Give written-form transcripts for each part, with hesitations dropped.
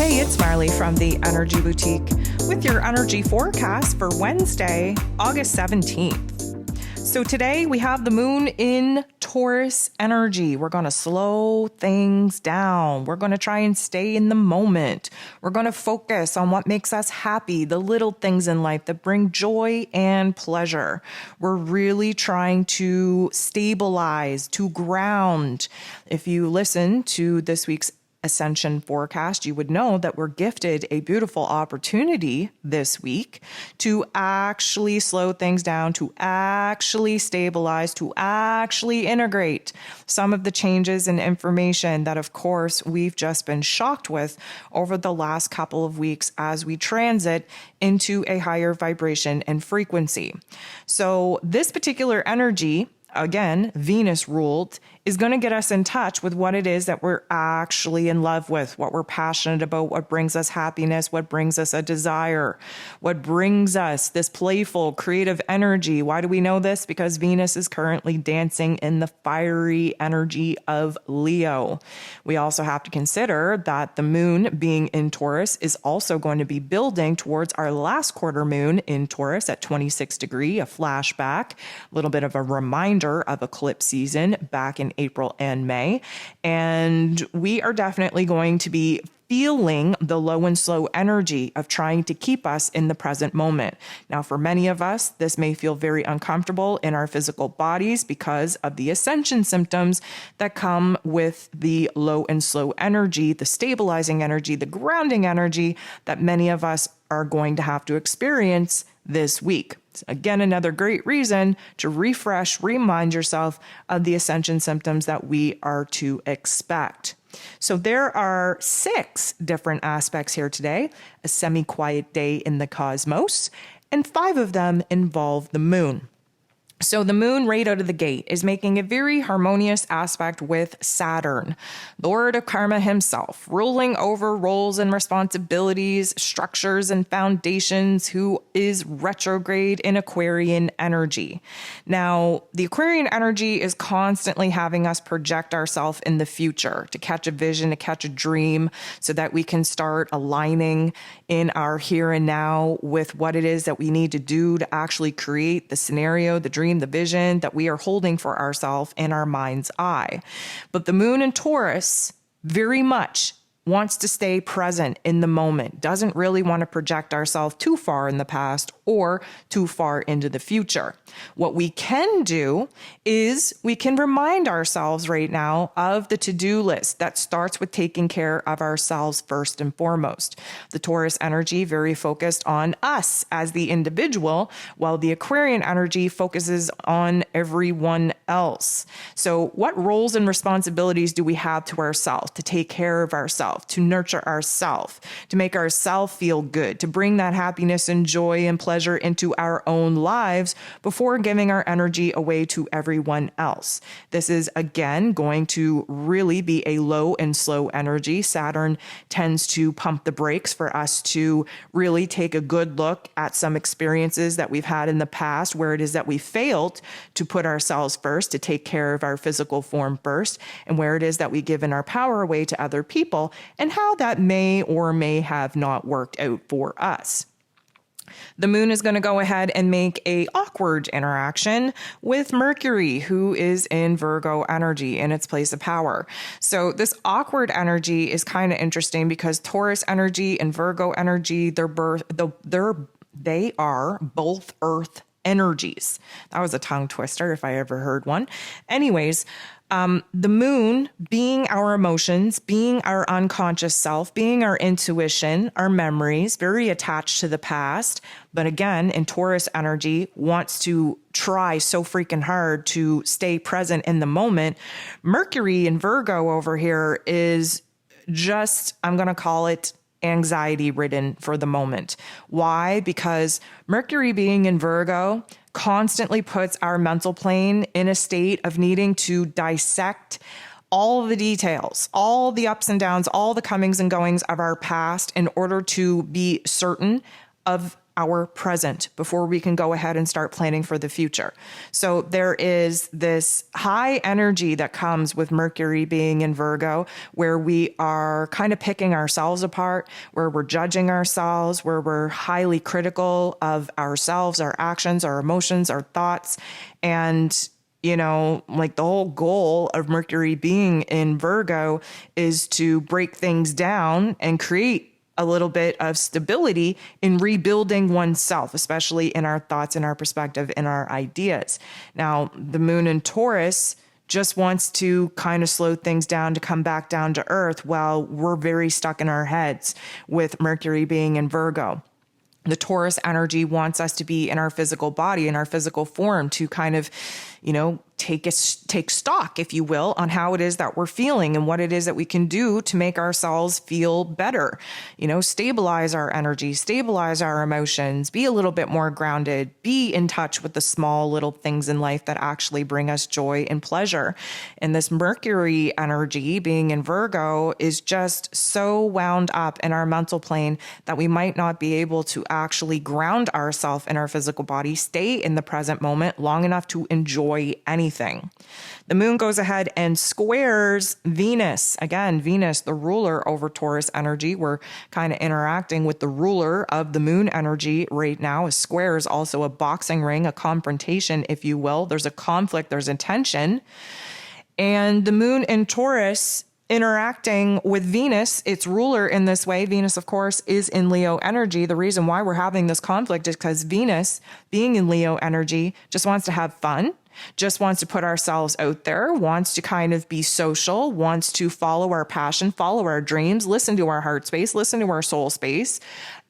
Hey, it's Marley from the Energy Boutique with your energy forecast for Wednesday, August 17th. So today we have the moon in Taurus energy. We're going to slow things down. We're going to try and stay in the moment. We're going to focus on what makes us happy, the little things in life that bring joy and pleasure. We're really trying to stabilize, to ground. If you listen to this week's Ascension forecast, you would know that we're gifted a beautiful opportunity this week to actually slow things down, to actually stabilize, to actually integrate some of the changes in information that, of course, we've just been shocked with over the last couple of weeks as we transit into a higher vibration and frequency. So this particular energy, again, Venus ruled, is going to get us in touch with what it is that we're actually in love with, what we're passionate about, what brings us happiness, what brings us a desire, what brings us this playful, creative energy. Why do we know this? Because Venus is currently dancing in the fiery energy of Leo. We also have to consider that the moon being in Taurus is also going to be building towards our last quarter moon in Taurus at 26 degrees, a flashback, a little bit of a reminder of eclipse season back in April and May. And we are definitely going to be feeling the low and slow energy of trying to keep us in the present moment. Now, for many of us, this may feel very uncomfortable in our physical bodies because of the ascension symptoms that come with the low and slow energy, the stabilizing energy, the grounding energy that many of us are going to have to experience this week. Again, another great reason to refresh, remind yourself of the ascension symptoms that we are to expect. So there are 6 different aspects here today, a semi-quiet day in the cosmos, and 5 of them involve the moon. So the moon right out of the gate is making a very harmonious aspect with Saturn, Lord of Karma himself, ruling over roles and responsibilities, structures and foundations, who is retrograde in Aquarian energy. Now, the Aquarian energy is constantly having us project ourselves in the future, to catch a vision, to catch a dream, so that we can start aligning in our here and now with what it is that we need to do to actually create the scenario, the dream, the vision that we are holding for ourselves in our mind's eye. But the moon in Taurus very much wants to stay present in the moment, doesn't really want to project ourselves too far in the past or too far into the future. What we can do is we can remind ourselves right now of the to-do list that starts with taking care of ourselves first and foremost. The Taurus energy very focused on us as the individual, while the Aquarian energy focuses on everyone else. So what roles and responsibilities do we have to ourselves, to take care of ourselves, to nurture ourselves, to make ourselves feel good, to bring that happiness and joy and pleasure into our own lives before giving our energy away to everyone else? This is, again, going to really be a low and slow energy. Saturn tends to pump the brakes for us to really take a good look at some experiences that we've had in the past where it is that we failed to put ourselves first, to take care of our physical form first, and where it is that we given our power away to other people, and how that may or may have not worked out for us. The moon is going to go ahead and make a awkward interaction with Mercury, who is in Virgo energy in its place of power. So this awkward energy is kind of interesting because Taurus energy and Virgo energy, they are both Earth energies. That was a tongue twister if I ever heard one. Anyways, the moon being our emotions, being our unconscious self, being our intuition, our memories, very attached to the past. But again, in Taurus energy, wants to try so freaking hard to stay present in the moment. Mercury in Virgo over here is just, I'm going to call it anxiety ridden for the moment. Why? Because Mercury being in Virgo constantly puts our mental plane in a state of needing to dissect all the details, all the ups and downs, all the comings and goings of our past in order to be certain of our present before we can go ahead and start planning for the future. So there is this high energy that comes with Mercury being in Virgo, where we are kind of picking ourselves apart, where we're judging ourselves, where we're highly critical of ourselves, our actions, our emotions, our thoughts. And like the whole goal of Mercury being in Virgo is to break things down and create a little bit of stability in rebuilding oneself, especially in our thoughts, in our perspective, in our ideas. Now, the moon in Taurus just wants to kind of slow things down to come back down to earth while we're very stuck in our heads with Mercury being in Virgo. The Taurus energy wants us to be in our physical body, in our physical form, to kind of, take stock, if you will, on how it is that we're feeling and what it is that we can do to make ourselves feel better, stabilize our energy, stabilize our emotions, be a little bit more grounded, be in touch with the small little things in life that actually bring us joy and pleasure. And this Mercury energy being in Virgo is just so wound up in our mental plane that we might not be able to actually ground ourselves in our physical body, stay in the present moment long enough to enjoy anything. The moon goes ahead and squares Venus. Again, Venus, the ruler over Taurus energy. We're kind of interacting with the ruler of the moon energy right now. A square is also a boxing ring, a confrontation, if you will. There's a conflict, there's a tension. And the moon in Taurus interacting with Venus, its ruler in this way. Venus, of course, is in Leo energy. The reason why we're having this conflict is because Venus, being in Leo energy, just wants to have fun, just wants to put ourselves out there, wants to kind of be social, wants to follow our passion, follow our dreams, listen to our heart space, listen to our soul space,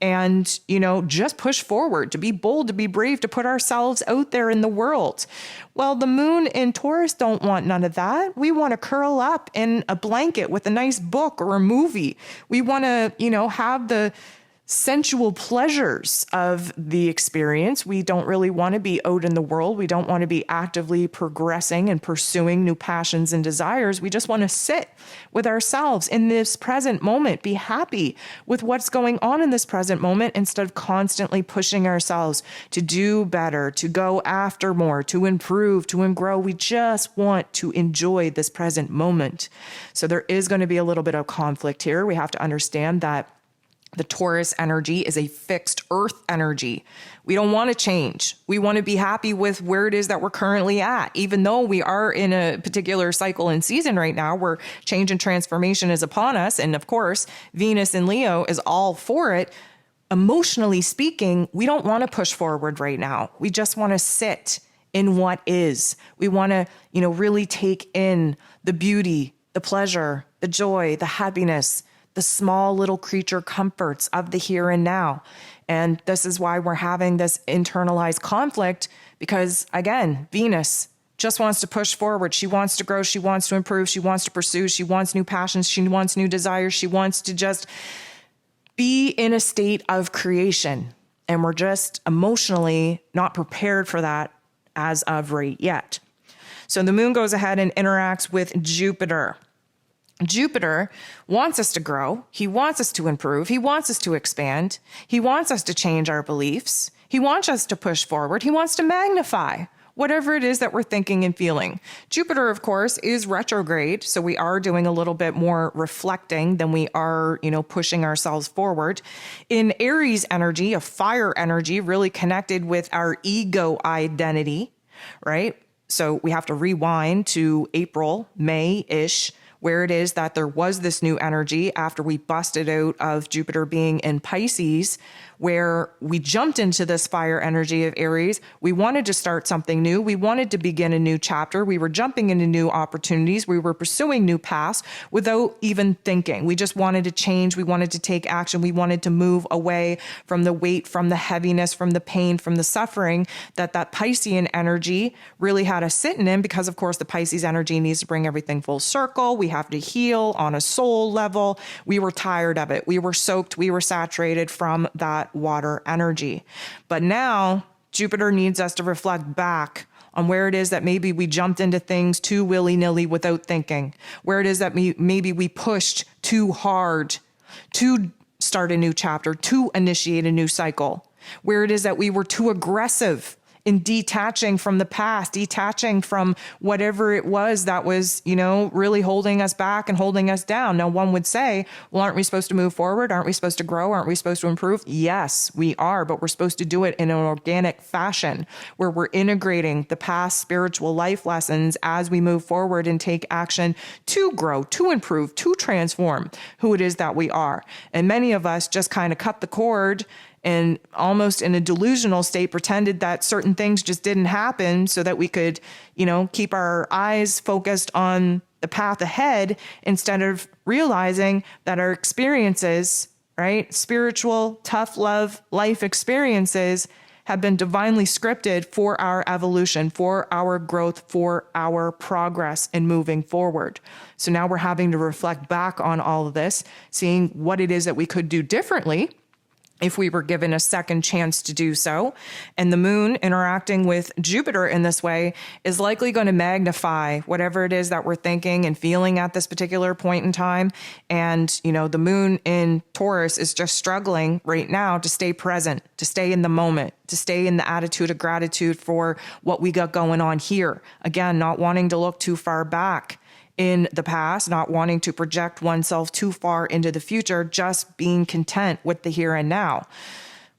and, just push forward, to be bold, to be brave, to put ourselves out there in the world. Well, the moon in Taurus don't want none of that. We want to curl up in a blanket with a nice book or a movie. We want to, have the sensual pleasures of the experience. We don't really want to be out in the world. We don't want to be actively progressing and pursuing new passions and desires. We just want to sit with ourselves in this present moment, be happy with what's going on in this present moment instead of constantly pushing ourselves to do better, to go after more, to improve, to grow. We just want to enjoy this present moment. So there is going to be a little bit of conflict here. We have to understand that the Taurus energy is a fixed earth energy. We don't want to change. We want to be happy with where it is that we're currently at. Even though we are in a particular cycle and season right now where change and transformation is upon us. And of course, Venus in Leo is all for it. Emotionally speaking, we don't want to push forward right now. We just want to sit in what is. We want to, really take in the beauty, the pleasure, the joy, the happiness, the small little creature comforts of the here and now. And this is why we're having this internalized conflict because, again, Venus just wants to push forward. She wants to grow. She wants to improve. She wants to pursue. She wants new passions. She wants new desires. She wants to just be in a state of creation. And we're just emotionally not prepared for that as of right yet. So the moon goes ahead and interacts with Jupiter. Jupiter wants us to grow. He wants us to improve. He wants us to expand. He wants us to change our beliefs. He wants us to push forward. He wants to magnify whatever it is that we're thinking and feeling. Jupiter, of course, is retrograde. So we are doing a little bit more reflecting than we are, pushing ourselves forward. In Aries energy, a fire energy, really connected with our ego identity, right? So we have to rewind to April, May-ish, where it is that there was this new energy after we busted out of Jupiter being in Pisces, where we jumped into this fire energy of Aries. We wanted to start something new. We wanted to begin a new chapter. We were jumping into new opportunities. We were pursuing new paths without even thinking. We just wanted to change. We wanted to take action. We wanted to move away from the weight, from the heaviness, from the pain, from the suffering that Piscean energy really had us sitting in, because of course the Pisces energy needs to bring everything full circle. We have to heal on a soul level. We were tired of it. We were soaked. We were saturated from that water energy. But now Jupiter needs us to reflect back on where it is that maybe we jumped into things too willy-nilly without thinking, where it is that maybe we pushed too hard to start a new chapter, to initiate a new cycle. where it is that we were too aggressive in detaching from the past, detaching from whatever it was that was, really holding us back and holding us down. Now, one would say, well, aren't we supposed to move forward? Aren't we supposed to grow? Aren't we supposed to improve? Yes, we are, but we're supposed to do it in an organic fashion where we're integrating the past spiritual life lessons as we move forward and take action to grow, to improve, to transform who it is that we are. And many of us just kind of cut the cord and almost in a delusional state pretended that certain things just didn't happen so that we could, keep our eyes focused on the path ahead instead of realizing that our experiences, right, spiritual, tough love, life experiences have been divinely scripted for our evolution, for our growth, for our progress in moving forward. So now we're having to reflect back on all of this, seeing what it is that we could do differently if we were given a second chance to do so. And the moon interacting with Jupiter in this way is likely going to magnify whatever it is that we're thinking and feeling at this particular point in time. And, the moon in Taurus is just struggling right now to stay present, to stay in the moment, to stay in the attitude of gratitude for what we got going on here. Again, not wanting to look too far back in the past, not wanting to project oneself too far into the future, just being content with the here and now.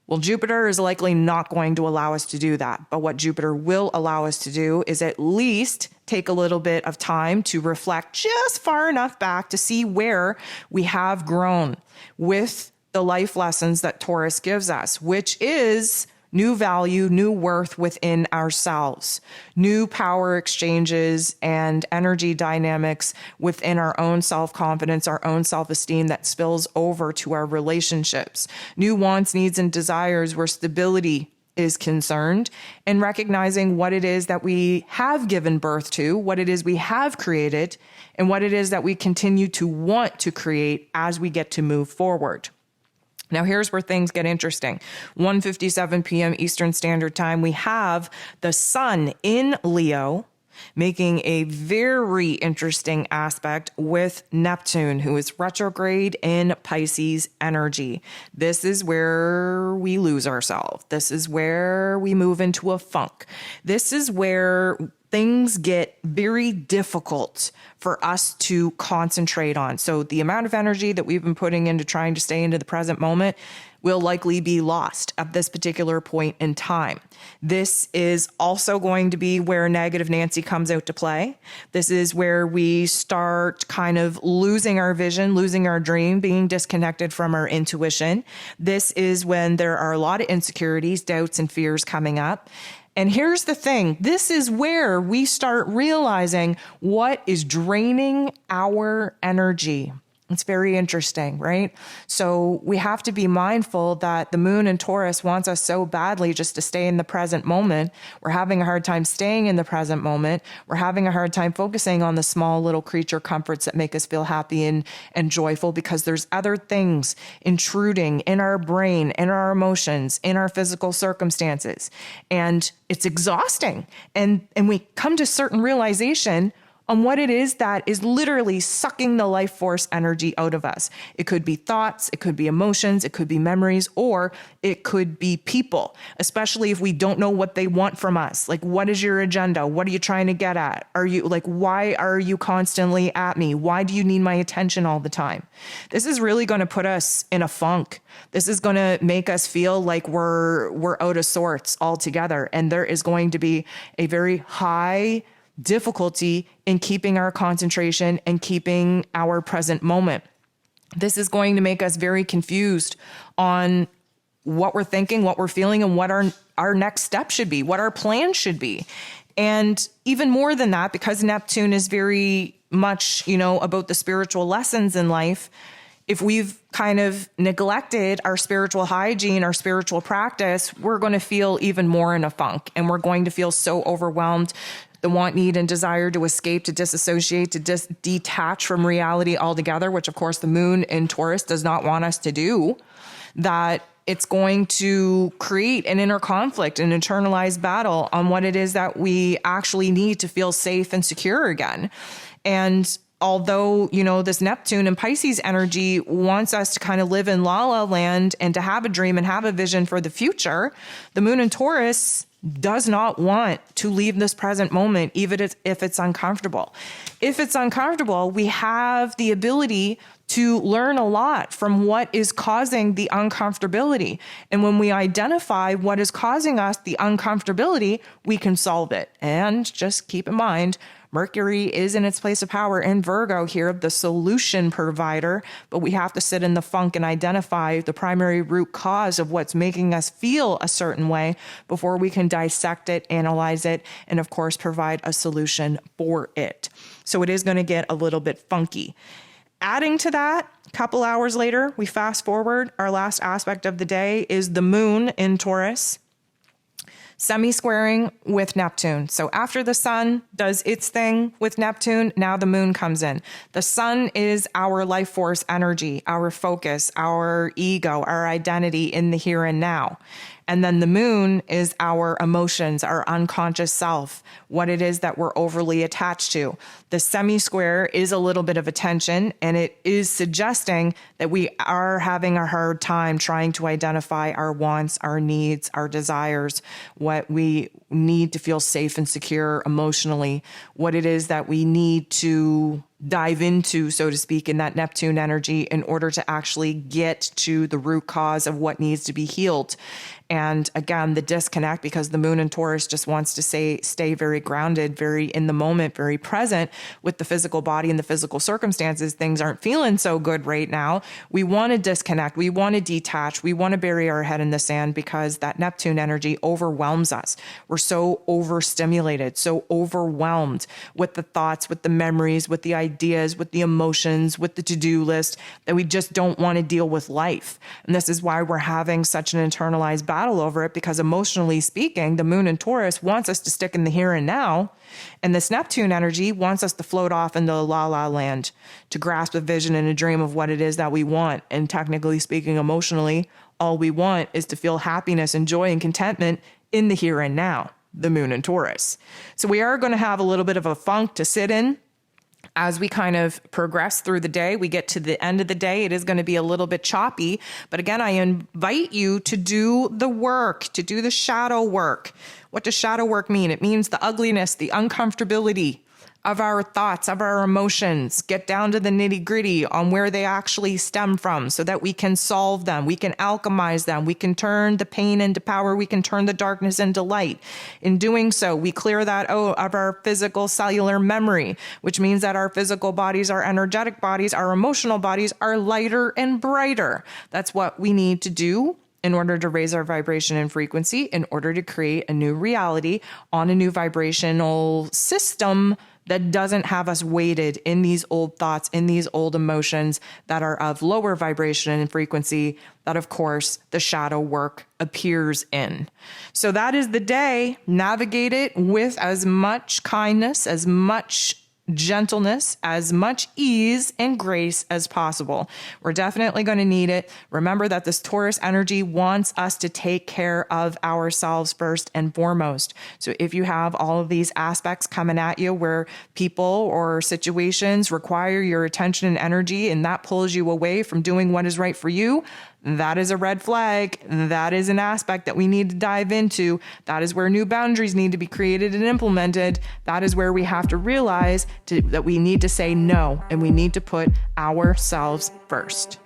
Well, Jupiter is likely not going to allow us to do that. But what Jupiter will allow us to do is at least take a little bit of time to reflect just far enough back to see where we have grown with the life lessons that Taurus gives us, which is new value, new worth within ourselves, new power exchanges and energy dynamics within our own self-confidence, our own self-esteem that spills over to our relationships, new wants, needs, and desires where stability is concerned, and recognizing what it is that we have given birth to, what it is we have created, and what it is that we continue to want to create as we get to move forward. Now, here's where things get interesting. 1:57 p.m. Eastern Standard Time, we have the sun in Leo making a very interesting aspect with Neptune, who is retrograde in Pisces energy. This is where we lose ourselves. This is where we move into a funk. This is where things get very difficult for us to concentrate on. So the amount of energy that we've been putting into trying to stay into the present moment will likely be lost at this particular point in time. This is also going to be where negative Nancy comes out to play. This is where we start kind of losing our vision, losing our dream, being disconnected from our intuition. This is when there are a lot of insecurities, doubts, and fears coming up. And here's the thing, this is where we start realizing what is draining our energy. It's very interesting, right? So we have to be mindful that the moon in Taurus wants us so badly just to stay in the present moment. We're having a hard time staying in the present moment. We're having a hard time focusing on the small little creature comforts that make us feel happy and joyful because there's other things intruding in our brain, in our emotions, in our physical circumstances. And it's exhausting. And we come to certain realization on what it is that is literally sucking the life force energy out of us. It could be thoughts, it could be emotions, it could be memories, or it could be people, especially if we don't know what they want from us. Like, what is your agenda? What are you trying to get at? Why are you constantly at me? Why do you need my attention all the time? This is really going to put us in a funk. This is going to make us feel like we're out of sorts altogether. And there is going to be a very high difficulty in keeping our concentration and keeping our present moment. This is going to make us very confused on what we're thinking, what we're feeling, and what our next step should be, what our plan should be. And even more than that, because Neptune is very much, about the spiritual lessons in life, if we've kind of neglected our spiritual hygiene, our spiritual practice, we're going to feel even more in a funk, and we're going to feel so overwhelmed. The want, need, and desire to escape, to disassociate, to detach from reality altogether, which of course the moon in Taurus does not want us to do, that it's going to create an inner conflict, an internalized battle on what it is that we actually need to feel safe and secure again. And although, this Neptune and Pisces energy wants us to kind of live in la la land and to have a dream and have a vision for the future, the moon in Taurus does not want to leave this present moment, even if it's uncomfortable. If it's uncomfortable, we have the ability to learn a lot from what is causing the uncomfortability. And when we identify what is causing us the uncomfortability, we can solve it. And just keep in mind, Mercury is in its place of power in Virgo here, the solution provider, but we have to sit in the funk and identify the primary root cause of what's making us feel a certain way before we can dissect it, analyze it, and of course, provide a solution for it. So it is going to get a little bit funky. Adding to that, a couple hours later, we fast forward. Our last aspect of the day is the moon in Taurus, semi-squaring with Neptune. So after the sun does its thing with Neptune, now the moon comes in. The sun is our life force energy, our focus, our ego, our identity in the here and now. And then the moon is our emotions, our unconscious self, what it is that we're overly attached to. The semi-square is a little bit of a tension, and it is suggesting that we are having a hard time trying to identify our wants, our needs, our desires, what we need to feel safe and secure emotionally, what it is that we need to dive into, so to speak, in that Neptune energy in order to actually get to the root cause of what needs to be healed. And again, the disconnect, because the moon in Taurus just wants to stay very grounded, very in the moment, very present with the physical body and the physical circumstances. Things aren't feeling so good right now. We want to disconnect. We want to detach. We want to bury our head in the sand because that Neptune energy overwhelms us. We're so overstimulated, so overwhelmed with the thoughts, with the memories, with the ideas, with the emotions, with the to-do list that we just don't want to deal with life. And this is why we're having such an internalized battle over it, because emotionally speaking, the moon in Taurus wants us to stick in the here and now. And this Neptune energy wants us to float off into la la land, to grasp a vision and a dream of what it is that we want. And technically speaking, emotionally, all we want is to feel happiness and joy and contentment in the here and now, the moon in Taurus. So we are going to have a little bit of a funk to sit in. As we kind of progress through the day, we get to the end of the day, it is going to be a little bit choppy. But again, I invite you to do the work, to do the shadow work. What does shadow work mean? It means the ugliness, the uncomfortability of our thoughts, of our emotions, get down to the nitty gritty on where they actually stem from so that we can solve them. We can alchemize them. We can turn the pain into power. We can turn the darkness into light. In doing so, we clear that out of our physical cellular memory, which means that our physical bodies, our energetic bodies, our emotional bodies are lighter and brighter. That's what we need to do in order to raise our vibration and frequency, in order to create a new reality on a new vibrational system that doesn't have us weighted in these old thoughts, in these old emotions that are of lower vibration and frequency, that of course the shadow work appears in. So that is the day. Navigate it with as much kindness, as much gentleness, as much ease and grace as possible. We're definitely going to need it. Remember that this Taurus energy wants us to take care of ourselves first and foremost. So if you have all of these aspects coming at you where people or situations require your attention and energy, and that pulls you away from doing what is right for you, that is a red flag. That is an aspect that we need to dive into. That is where new boundaries need to be created and implemented. That is where we have to realize that we need to say no, and we need to put ourselves first.